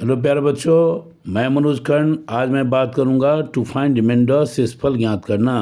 Hello प्यारे बच्चों, मैं मनोज कर्ण। आज मैं बात करूंगा टू फाइंड रिमाइंडर, शेषफल ज्ञात करना।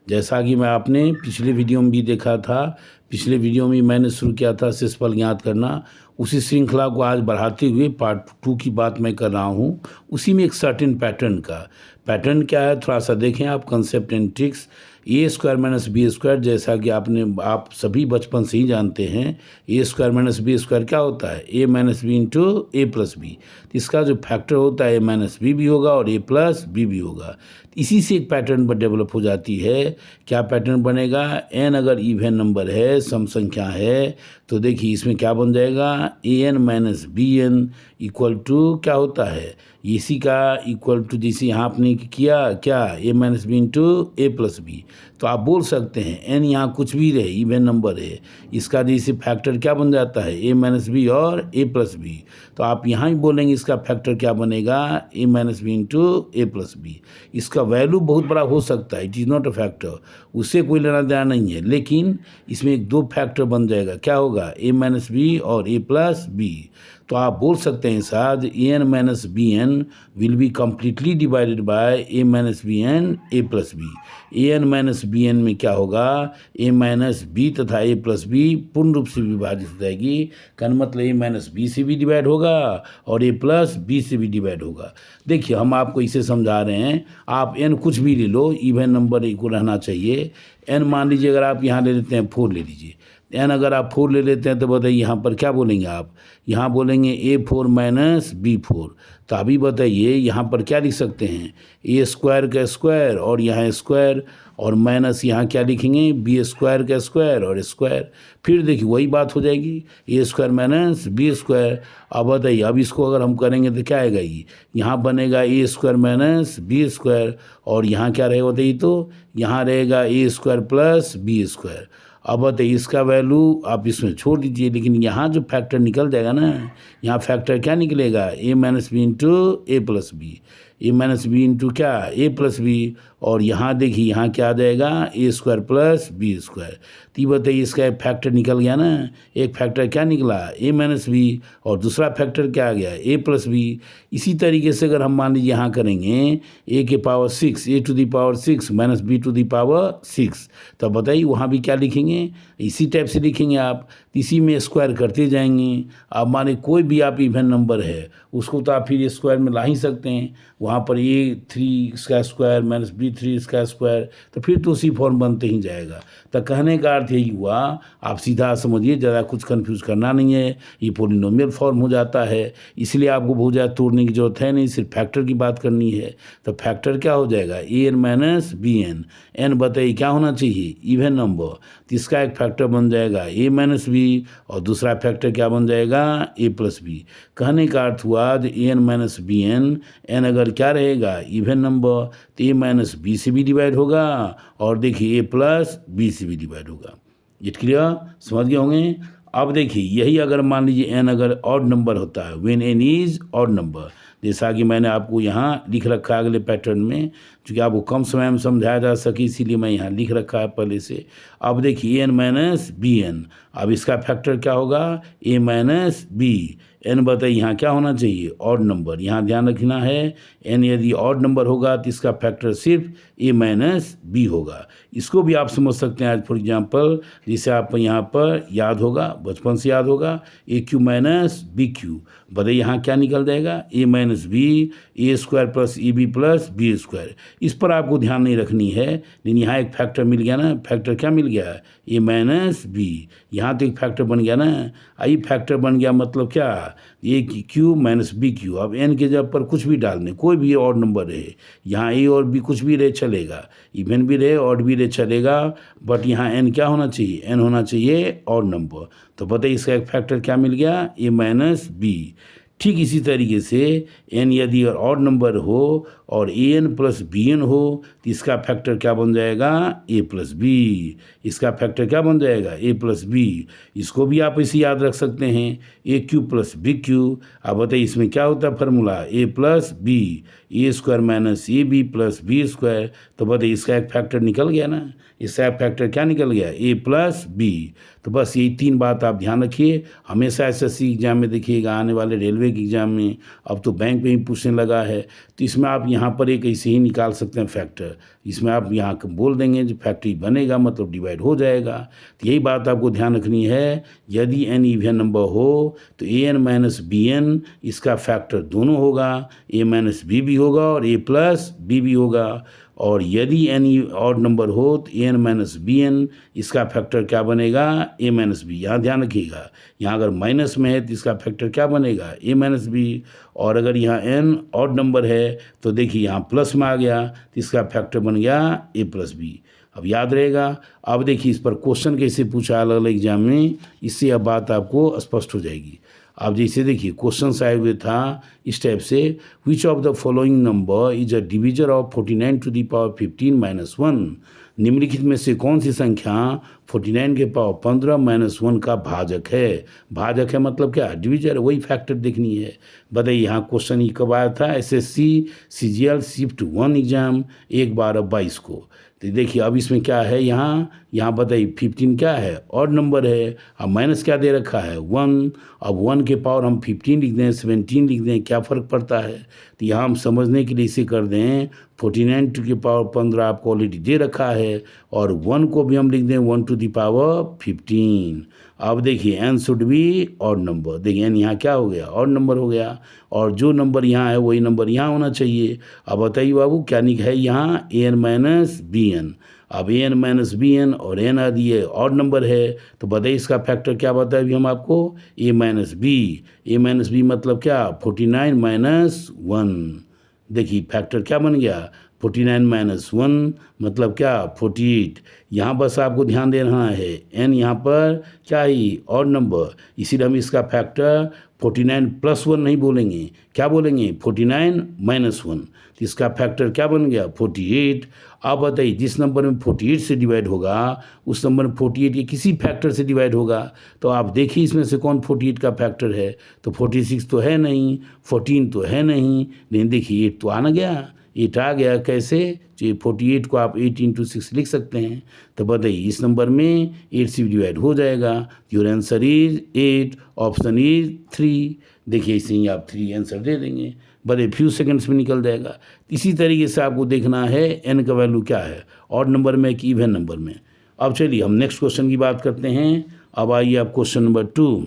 जैसा कि मैं आपने पिछले वीडियो में भी देखा था, पिछले वीडियो में मैंने शुरू किया था शेषफल ज्ञात करना। उसी श्रृंखला को आज बढ़ाते हुए पार्ट 2 की बात मैं कर रहा हूं। उसी में एक सर्टेन पैटर्न का पैटर्न क्या है, थोड़ा सा देखें आप। Concept and tricks. A square minus b square, जैसा कि आप सभी बचपन से ही जानते हैं, a square minus b square क्या होता है? A minus b into a plus b. इसका जो फैक्टर होता है ए माइनस बी भी होगा और ए प्लस बी भी होगा। इसी से एक पैटर्न पर डेवलप हो जाती है। क्या पैटर्न बनेगा? एन अगर इवन नंबर है, सम संख्या है, तो देखिए इसमें क्या बन जाएगा, A N minus B N equal to क्या होता है, इसी का इक्वल टू जिसे यहाँ आपने किया क्या, ए minus b into a plus B. तो आप बोल सकते हैं एन यहाँ कुछ भी रहे, इवन नंबर है, इसका जैसे फैक्टर क्या बन जाता है, ए माइनस बी और ए प्लस बी। तो आप यहाँ ही बोलेंगे इसका फैक्टर क्या बनेगा, ए minus b into a plus b. इसका वैल्यू बहुत बड़ा हो सकता है, it is not a factor, उससे कोई लेना देना नहीं है, लेकिन इसमें एक दो फैक्टर बन जाएगा। क्या होगा? ए माइनस बी और ए प्लस बी। तो आप बोल सकते हैं साथ A N minus B N will be completely divided by A minus B N A plus B. A N minus B N में क्या होगा, ए माइनस बी तथा ए प्लस बी पूर्ण रूप से विभाजित हो जाएगी। कहने मतलब ए माइनस बी से भी डिवाइड होगा और ए प्लस बी से भी डिवाइड होगा। देखिए हम आपको इसे समझा रहे हैं, आप एन कुछ भी ले लो, इवन नंबर को रहना चाहिए। एन मान लीजिए अगर आप यहाँ ले लेते हैं 4 ले लीजिए, एन अगर आप 4 ले लेते हैं तो बताइए यहाँ पर क्या बोलेंगे आप, यहाँ बोलेंगे ए 4 माइनस बी 4। तो अभी बताइए यहाँ पर क्या लिख सकते हैं, ए स्क्वायर का स्क्वायर और यहाँ स्क्वायर, और माइनस यहाँ क्या लिखेंगे, बी स्क्वायर का स्क्वायर और स्क्वायर। फिर देखिए वही बात हो जाएगी, ए स्क्वायर माइनस बी स्क्वायर। अब बताइए, अब इसको अगर हम करेंगे तो क्या आएगा, ये यहाँ बनेगा ए स्क्वायर माइनस बी स्क्वायर, और यहाँ क्या रहेगा बताइए, तो यहाँ रहेगा ए स्क्वायर प्लस बी स्क्वायर। अब बताइए इसका वैल्यू आप इसमें छोड़ दीजिए, लेकिन यहाँ जो फैक्टर निकल जाएगा ना, यहाँ फैक्टर क्या निकलेगा, ए minus b into a plus B, A minus b into क्या, ए प्लस बी। और यहाँ देखिए यहाँ क्या आ जाएगा, ए स्क्वायर प्लस बी स्क्वायर। तो ये बताइए इसका एक फैक्टर निकल गया ना, एक फैक्टर क्या निकला, ए माइनस बी, और दूसरा फैक्टर क्या आ गया, ए प्लस बी। इसी तरीके से अगर हम मान लीजिए यहाँ करेंगे ए के power 6, a to the power 6 minus b to the power 6, तो बताइए वहाँ भी क्या लिखेंगे, इसी टाइप से लिखेंगे आप, इसी में स्क्वायर करते जाएंगे। अब माने कोई भी आप इवन नंबर है उसको तो आप फिर स्क्वायर में ला ही सकते हैं, वहाँ पर ए 3 इसका स्क्वायर माइनस बी 3 इसका स्क्वायर, तो फिर तो उसी फॉर्म बनते ही जाएगा। तो कहने का अर्थ यही हुआ, आप सीधा समझिए, ज़्यादा कुछ कंफ्यूज करना नहीं है, ये पोलिनोमियल फॉर्म हो जाता है। इसलिए आपको बहुत ज़्यादा तोड़ने की जरूरत है नहीं, सिर्फ फैक्टर की बात करनी है। तो फैक्टर क्या हो जाएगा, A N minus B N. N बताइए क्या होना चाहिए, इवन नंबर, तो इसका एक फैक्टर बन जाएगा ए माइनस बी और दूसरा फैक्टर क्या बन जाएगा, ए प्लस बी। कहने का अर्थ हुआ A N minus B N, N अगर क्या रहेगा इवन नंबर, तो ए माइनस बी से भी डिवाइड होगा और देखिए ए प्लस बी से भी डिवाइड होगा। इट क्लियर, समझ गए होंगे। अब देखिए यही अगर मान लीजिए एन अगर ऑड नंबर होता है, when an is odd number, जैसा कि मैंने आपको यहाँ लिख रखा है अगले पैटर्न में, क्योंकि आपको कम समय में समझाया जा सके इसीलिए मैं यहाँ लिख रखा है पहले से। अब देखिए एन माइनस बी एन, अब इसका फैक्टर क्या होगा, ए माइनस बी। एन बताइए यहाँ क्या होना चाहिए, ऑड नंबर, यहाँ ध्यान रखना है, एन यदि ऑड नंबर होगा तो इसका फैक्टर सिर्फ ए माइनस बी होगा। इसको भी आप समझ सकते हैं आज फॉर एग्जांपल, जिसे आप यहाँ पर याद होगा, बचपन से याद होगा, A Q minus B Q. बताइए यहाँ क्या निकल जाएगा, A minus B, A square plus A B plus B square. इस पर आपको ध्यान नहीं रखनी है, लेकिन यहाँ एक फैक्टर मिल गया ना, फैक्टर क्या मिल गया, ए माइनस बी। यहाँ तो एक फैक्टर बन गया ना, आई फैक्टर बन गया मतलब क्या, ए क्यू माइनस बी क्यू। अब एन के जब पर कुछ भी डालने, कोई भी और नंबर रहे, यहाँ ए और बी कुछ भी रहे चलेगा, इवन भी रहे ऑड भी रहे चलेगा, बट यहाँ एन क्या होना चाहिए, एन होना चाहिए और नंबर। तो बताइए इसका एक फैक्टर क्या मिल गया, ए माइनस बी। ठीक इसी तरीके से एन यदि ऑड नंबर हो और A N plus B N हो तो इसका फैक्टर क्या बन जाएगा, ए प्लस बी। इसका फैक्टर क्या बन जाएगा, ए प्लस बी। इसको भी आप इसे याद रख सकते हैं, a cube plus b cube. अब बताइए इसमें क्या होता है formula, a plus B, A square minus a B plus B square. तो बताइए इसका एक फैक्टर निकल गया ना, इसका एक फैक्टर क्या निकल गया, ए प्लस बी। तो बस यही 3 बात आप ध्यान रखिए। हमेशा एसएससी एग्ज़ाम में देखिएगा, आने वाले रेलवे के एग्ज़ाम में, अब तो बैंक में ही पूछने लगा है, तो इसमें आप यहाँ पर एक ऐसे ही निकाल सकते हैं फैक्टर। इसमें आप यहाँ बोल देंगे जो फैक्टर बनेगा मतलब डिवाइड हो जाएगा। तो यही बात आपको ध्यान रखनी है। यदि n इवन नंबर हो तो an माइनस बी एन इसका फैक्टर दोनों होगा, a माइनस बी भी होगा और a प्लस बी भी होगा। और यदि n ऑड नंबर हो तो an माइनस बी एन इसका फैक्टर क्या बनेगा, a माइनस बी। यहाँ ध्यान रखिएगा, यहाँ अगर माइनस में है तो इसका फैक्टर क्या बनेगा, a माइनस बी। और अगर यहाँ n ऑड नंबर है तो देखिए यहाँ प्लस में आ गया तो इसका फैक्टर बन गया a प्लस बी। अब याद रहेगा। अब देखिए इस पर क्वेश्चन कैसे पूछा अलग अलग एग्जाम में, इससे अब बात आपको स्पष्ट हो जाएगी। आप जैसे देखिए क्वेश्चन आए हुए था इस टाइप से, which of the following number is a divisor of 49 to the power 15 minus 1। निम्नलिखित में से कौन सी संख्या 49 के पावर 15 माइनस 1 का भाजक है। भाजक है मतलब क्या, डिविजर, वही फैक्टर देखनी है। बताइए यहाँ क्वेश्चन ही कब आया था, एसएससी सीजीएल शिफ्ट 1 एग्जाम 1/12/22 को। तो देखिए अब इसमें क्या है, यहाँ बताइए 15 क्या है, ऑड नंबर है। अब माइनस क्या दे रखा है, 1। अब 1 के पावर हम 15 लिख दें, 17 लिख दें, क्या फ़र्क पड़ता है। तो यहाँ हम समझने के लिए इसे कर दें 49 के पावर 15 आपको ऑलरेडी दे रखा है, और 1 को भी हम लिख दें 1 टू द पावर 15। अब देखिए n should be odd number. देखिए n यहाँ क्या हो गया, ऑड नंबर हो गया, और जो नंबर यहाँ है वही नंबर यहाँ होना चाहिए। अब बताइए बाबू क्या है यहाँ, an माइनस बी एन। अब an माइनस बी एन और n आ दिए ऑड नंबर है, तो बताइए इसका फैक्टर क्या बताए अभी हम आपको, a माइनस बी मतलब क्या, 49 माइनस 1। देखिए फैक्टर क्या बन गया, 49 माइनस 1 मतलब क्या, 48। यहाँ बस आपको ध्यान देना है, n यहाँ पर क्या ही ऑड नंबर, इसीलिए हम इसका फैक्टर 49 प्लस 1 नहीं बोलेंगे, क्या बोलेंगे 49 माइनस 1। तो इसका फैक्टर क्या बन गया, 48। आप बताइए जिस नंबर में 48 से डिवाइड होगा उस नंबर में 48 के किसी फैक्टर से डिवाइड होगा, तो आप देखिए इसमें से कौन 48 का फैक्टर है। तो 46 तो है नहीं, 14 तो है नहीं, लेकिन देखिए 8 तो आना गया, 8 आ गया। कैसे, जो 48 को आप 8 × 6 लिख सकते हैं। तो बताइए इस नंबर में 8 से डिवाइड हो जाएगा। Your answer is 8, option is 3। देखिए इसे ही आप 3 आंसर दे देंगे, बड़े फ्यू सेकंड्स में निकल जाएगा। इसी तरीके से आपको देखना है n का वैल्यू क्या है, ऑड नंबर में कि इवन नंबर में। अब चलिए हम नेक्स्ट क्वेश्चन की बात करते हैं। अब आइए आप क्वेश्चन नंबर 2।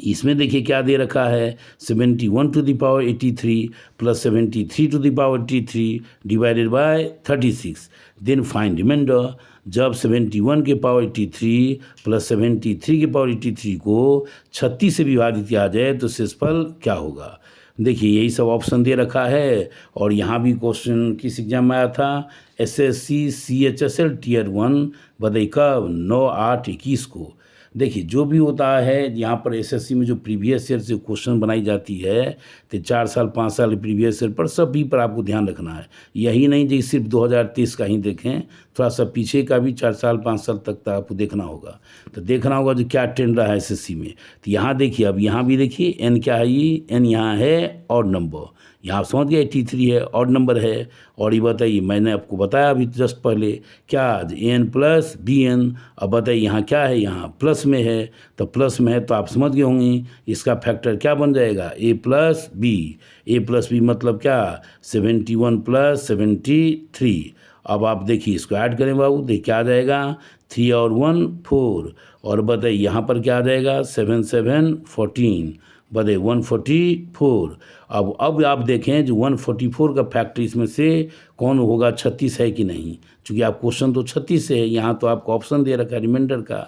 इसमें देखिए क्या दे रखा है, 71 to the power 83 plus 73 to the power 83 divided by 36, then find reminder. जब 71 के पावर 83 प्लस 73 के पावर 83 को 36 से विभाजित किया जाए तो शेषफल क्या होगा। देखिए यही सब ऑप्शन दे रखा है, और यहाँ भी क्वेश्चन किस एग्जाम में आया था, एसएससी CHSL Tier 1 बताइए कब, 9/8/21 को। देखिए जो भी होता है यहाँ पर एसएससी में जो प्रीवियस ईयर से क्वेश्चन बनाई जाती है, तो 4 साल 5 साल प्रीवियस ईयर पर सभी पर आपको ध्यान रखना है। यही नहीं कि सिर्फ 2023 का ही देखें, थोड़ा सा पीछे का भी 4 साल 5 साल तक आपको देखना होगा। तो देखना होगा जो क्या ट्रेंड रहा है एसएससी में। तो यहाँ देखिए, अब यहाँ भी देखिए n क्या है, ये n यहाँ है ऑड नंबर, यहाँ समझ गए 83 है ऑड नंबर है। और ये बताइए मैंने आपको बताया अभी जस्ट पहले क्या, an प्लस बी एन। अब बताइए यहाँ क्या है, यहाँ प्लस में है, तो प्लस में है तो आप समझ गए होंगे इसका फैक्टर क्या बन जाएगा, a प्लस बी मतलब क्या, 71 प्लस 73। अब आप देखिए इसको ऐड करें बाबू, देखिए क्या आ जाएगा, 3 और 1 4। और बताइए यहाँ पर क्या आ जाएगा, 7 7 14, बताइए 144। अब आप देखें जो 144 का फैक्टर इसमें से कौन होगा, 36 है कि नहीं। चूँकि आप क्वेश्चन तो 36 है, यहाँ तो आपको ऑप्शन दे रखा है रिमाइंडर का।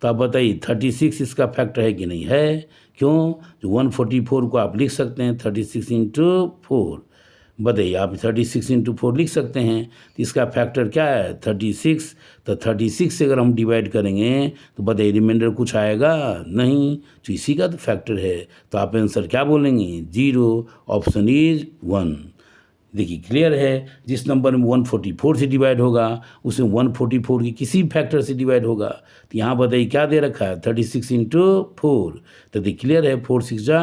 तो आप बताइए 36 इसका फैक्टर है कि नहीं है। क्यों, जो 144 को आप लिख सकते हैं 36 × 4। बताइए आप 36 × 4 लिख सकते हैं, तो इसका फैक्टर क्या है 36। तो 36 से अगर हम डिवाइड करेंगे तो बताइए रिमाइंडर कुछ आएगा नहीं, तो इसी का तो फैक्टर है। तो आप आंसर क्या बोलेंगे, 0, ऑप्शन इज 1। देखिए क्लियर है, जिस नंबर में 144 से डिवाइड होगा उसमें 144 की किसी फैक्टर से डिवाइड होगा। तो यहाँ बताइए क्या दे रखा है, 36 × 4। तो देखिए क्लियर है, 4 6 जा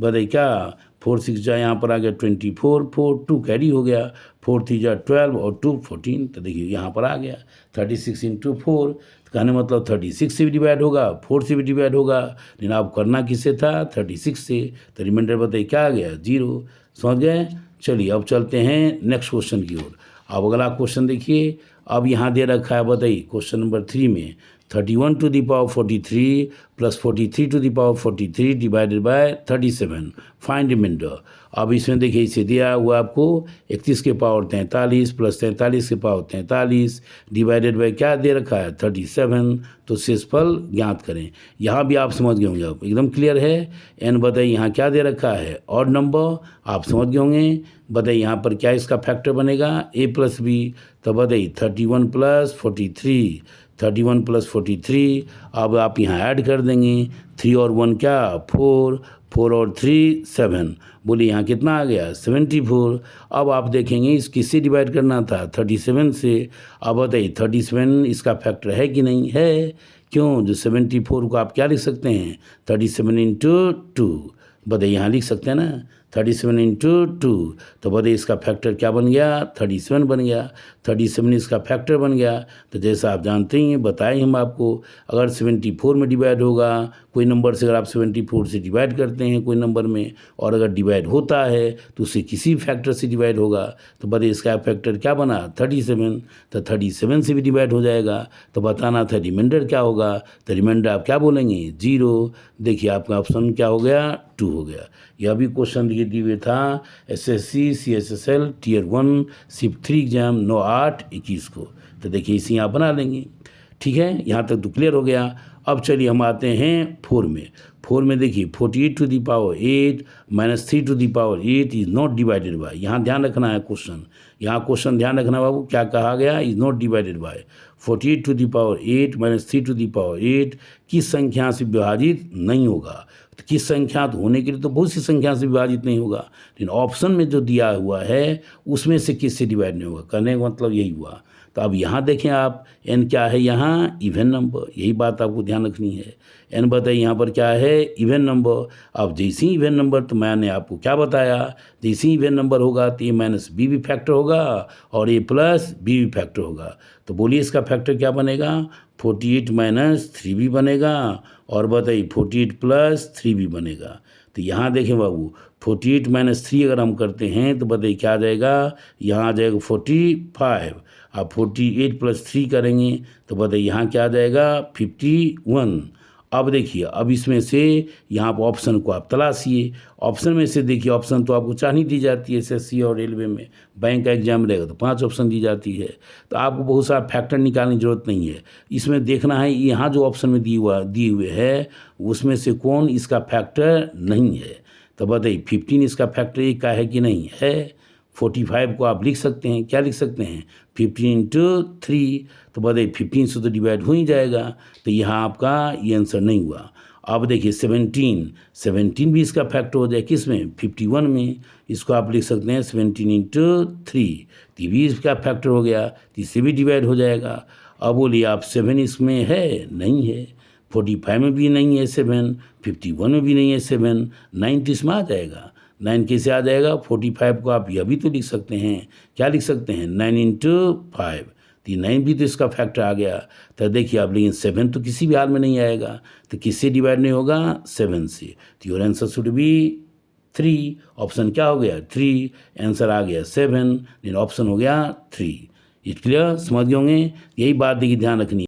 बताइए क्या 4 6 जा यहाँ पर आ गया 24, 4 2 कैरी हो गया, 4 3 जा 12 और 2 14। तो देखिए यहाँ पर आ गया 36 इंटू 4, कहने मतलब 36 से भी डिवाइड होगा, 4 से भी डिवाइड होगा, लेकिन आप करना किससे था 36 से। तो रिमाइंडर बताइए क्या आ गया 0। समझ गए। चलिए अब चलते हैं नेक्स्ट क्वेश्चन की ओर। अब अगला क्वेश्चन देखिए, अब यहाँ दे रखा है, बताइए क्वेश्चन नंबर 3 में 31 to the power 43 plus 43 to the power 43 divided by 37, find reminder. अब इसमें देखिए इसे दिया हुआ आपको 31 के पावर 43 प्लस 43 के पावर 43 डिवाइडेड बाय क्या दे रखा है 37। तो शेषफल ज्ञात करें। यहाँ भी आप समझ गए होंगे, अब एकदम क्लियर है। एन बताइए यहाँ क्या दे रखा है ऑड नंबर, आप समझ गए होंगे। बताइए यहाँ पर क्या इसका फैक्टर बनेगा a प्लस बी। तो बताइए 31 प्लस 43, 31 प्लस 43। अब आप यहाँ ऐड कर देंगे, 3 और 1 क्या 4, 4 और 3 7। बोलिए यहाँ कितना आ गया 74। अब आप देखेंगे इस किससे डिवाइड करना था 37 से। अब बताइए 37 इसका फैक्टर है कि नहीं है। क्यों, जो 74 को आप क्या लिख सकते हैं 37 इंटू 2। बताइए यहाँ लिख सकते हैं ना 37 इंटू 2। तो बताइए इसका फैक्टर क्या बन गया 37 बन गया, 37 इसका फैक्टर बन गया। तो जैसा आप जानते ही हैं, बताएं हम आपको, अगर 74 में डिवाइड होगा कोई नंबर से, अगर आप 74 से डिवाइड करते हैं कोई नंबर में, और अगर डिवाइड होता है तो उससे किसी फैक्टर से डिवाइड होगा, तो बताइए इसका फैक्टर क्या बना 37। तो 37 से भी डिवाइड हो जाएगा, तो बताना था रिमाइंडर क्या होगा। तो रिमाइंडर आप क्या बोलेंगे 0। देखिए आपका ऑप्शन क्या हो गया 2 हो गया। यह भी क्वेश्चन दिए हुए था SSC CSSL Tier 1 shift 3 exam 9/8/21 को। तो देखिए इसे यहाँ बना लेंगे। ठीक है, यहाँ तक तो क्लियर हो गया। अब चलिए हम आते हैं 4 में। 4 में देखिए 48 to the power 8 minus 3 to the power 8 is not divided by. यहाँ ध्यान रखना है क्वेश्चन, यहाँ क्वेश्चन ध्यान रखना बाबू, क्या कहा गया is not divided by. 48 to the power 8 minus 3 to the power 8 किस संख्या से विभाजित नहीं होगा। तो किस संख्या तो होने के लिए तो बहुत सी संख्या से विभाजित नहीं होगा, लेकिन ऑप्शन में जो दिया हुआ है उसमें से किससे डिवाइड नहीं होगा, कहने का मतलब यही हुआ। तो अब यहाँ देखें आप n क्या है यहाँ इवन नंबर, यही बात आपको ध्यान रखनी है। n बताइए यहाँ पर क्या है इवन नंबर। अब जैसे ही इवन नंबर, तो मैंने आपको क्या बताया, जैसे ही इवन नंबर होगा तो a माइनस बी भी फैक्टर होगा और a प्लस बी भी फैक्टर होगा। तो बोलिए इसका फैक्टर क्या बनेगा 48 माइनस 3 भी बनेगा, और बताइए 48 प्लस 3 भी बनेगा। तो यहाँ देखें बाबू 48 माइनस 3 अगर हम करते हैं तो बताइए क्या आ जाएगा, यहाँ आ जाएगा 45। अब 48 प्लस 3 करेंगे तो बताइए यहाँ क्या आ जाएगा 51। अब देखिए, अब इसमें से यहाँ पर ऑप्शन को आप तलाशिए। ऑप्शन में से देखिए, ऑप्शन तो आपको चाह नहीं दी जाती है SSC और रेलवे में, बैंक का एग्जाम रहेगा तो 5 ऑप्शन दी जाती है। तो आपको बहुत सारा फैक्टर निकालने की जरूरत नहीं है, इसमें देखना है यहाँ जो ऑप्शन में दिए हुए है उसमें से कौन इसका फैक्टर नहीं है। तो बताइए 15 इसका फैक्टर एक का है कि नहीं है। 45 को आप लिख सकते हैं, क्या लिख सकते हैं 15 इंटू 3। तो बताइए 15 से तो डिवाइड हो ही जाएगा, तो यहाँ आपका ये आंसर नहीं हुआ। अब देखिए 17 भी इसका फैक्टर हो जाए किस में 51 में, इसको आप लिख सकते हैं 17 इंटू 3। तो भी इसका फैक्टर हो गया, तो इससे भी डिवाइड हो जाएगा। अब बोलिए आप 7 इसमें है नहीं है, 45 में भी नहीं है 7, 51 में भी नहीं है 7, 9 इसमें आ जाएगा। 9 कैसे आ जाएगा 45 को आप यह भी तो लिख सकते हैं, क्या लिख सकते हैं 9 इंटू 5। तो 9 भी तो इसका फैक्टर आ गया। तो देखिए आप, लेकिन 7 तो किसी भी हाल में नहीं आएगा, तो किससे डिवाइड नहीं होगा 7 से। तो your answer should be 3। Option क्या हो गया 3, आंसर आ गया 7, लेकिन ऑप्शन हो गया 3। इट क्लियर, समझ गए होंगे। यही बात देखिए ध्यान रखनी है।